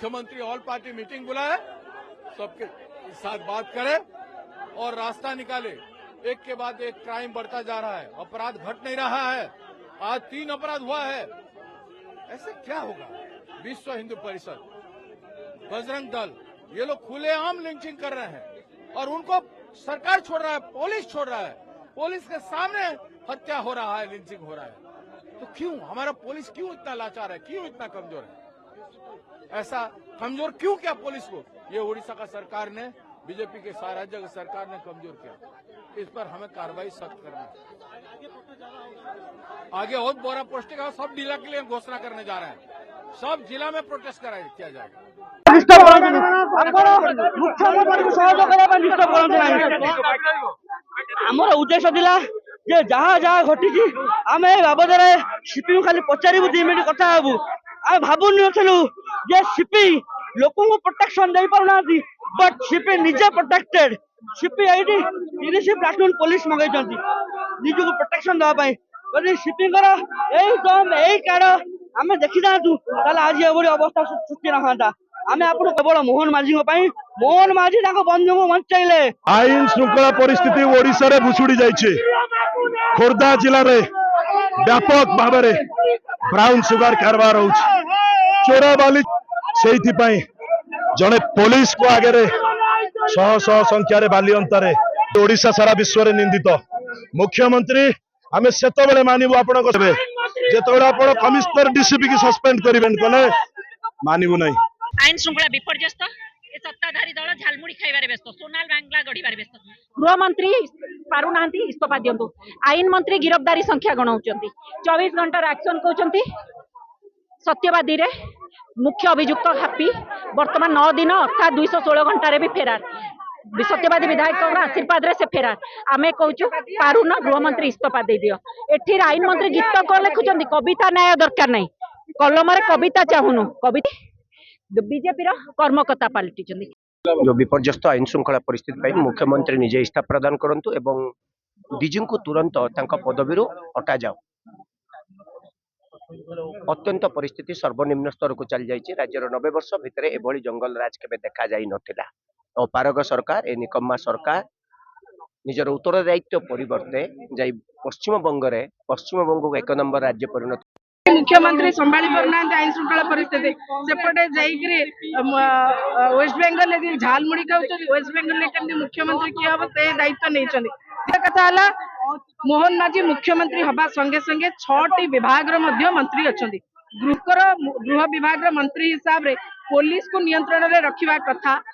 मुख्यमंत्री all party meeting बुलाए, सबके साथ बात करे और रास्ता निकाले। एक के बाद एक क्राइम बढ़ता जा रहा है, अपराध घट नहीं रहा है। आज 3 अपराध हुआ है। ऐसे क्या होगा? विश्व हिंदू परिषद, बजरंग दल, ये लोग खुलेआम लिंचिंग कर रहे हैं और उनको सरकार छोड़ रहा है, पुलिस छोड़ रहा है। पुलिस के सामने हत्या हो रहा है, लिंचिंग हो रहा है। तो क्यों हमारा पुलिस क्यों इतना लाचार है, क्यों इतना कमजोर है? ऐसा कमजोर क्यों किया पुलिस को? ये उड़ीसा का सरकार ने, बीजेपी के राज्य की सरकार ने कमजोर किया। इस पर हमें कार्रवाई सख्त करना है। आगे और बोरा पोस्टिंग है, सब जिला के लिए घोषणा करने जा रहे हैं। सब जिला में प्रोटेस्ट किया जाएगा। आमर उद्देश्य थिला जे जहाँ जहाँ घटी आम ए बाबद सीपी खाली पचारू 2 मिनिट कथा हबू। आम भावु जे सीपी लोक को प्रोटेक्शन दे पारना, बट सीपी निजे प्रोटेक्टेड। सीपी ये 30 प्लाटून पुलिस मंगाई निज को प्रोटेक्शन देवाई। यदि सीपी दम यही काड़ आम देखी था आज एभली अवस्था सृष्टि ना। आम आप केवल मोहन माझी मोहन माझी बंधु को बचाइले। आईन श्रृंखला परिस्थिति ओडिशा रे भुसुड़ी जाइए। खोर्धा जिले में व्यापक भाव में ब्राउन सुगर कारबार हो चोरा बाली से जड़े पुलिस को आगे शह शह संख्यार बाली अंतरे ओडिशा सारा विश्व में निंदित। मुख्यमंत्री आम से मानव आप कमिश्नर डीसीपी की सस्पेंड करें मानव नहीं। आईन श्रृंखला विपर्यस्त सत्ताधारी दल झालमुड़ी खाइबारे व्यस्त, सोनाल बांग्ला गढ़िबारे व्यस्त। गृहमंत्री पारुना इस्तीफा दिंतु। आईन मंत्री गिरफ्तारी संख्या गणाउछंती। 24 घंटा एक्शन कहउछंती। सत्यवादी रे मुख्य अभियुक्त हापी वर्तमान 9 दिन अर्थात 216 घंटा भी फेरार। सत्यवादी विधायक आशीर्वाद रे से फेरार। आमे कहूँ पारुना गृहमंत्री इस्तीफा दे दियो। एठी आईन मंत्री गीत को लिखुछंती, कविता न्याय दरकार नहीं, कलम रे कविता चाहुनु। कविता बीजेपी कर्मकर्ता पलटि जो विपर्यस्त आईन श्रृंखला परिस्थिति मुख्यमंत्री निजे इस्तीफा प्रदान करंतु एवं डीजी को तुरंत पदवी हटा जाओ। अत्यंत परिस्थिति सर्वनिम्न स्तर को चली जाइए। राज्यर 90 वर्ष भितर एभली जंगल राज केबे देखा जाई नथिला। अपारग सरकार ए निकम्मा सरकार निजर उत्तरदायित्व परिवर्ते जाई पश्चिम बंग को 1 नंबर राज्य परिणत। मुख्यमंत्री संभाली पारना आईन श्रृंखला परिस्थिति सेपटे वेस्ट बेंगल झालमुड़ी खाऊ। वेस्ट बेंगल केमती मुख्यमंत्री किए हम से दायित्व नहीं। कथा मोहन माझी मुख्यमंत्री हवा संगे संगे 6टी विभाग मंत्री अच्छा। गृह विभाग मंत्री हिसाब रे पुलिस को नियंत्रण में रखा कथा।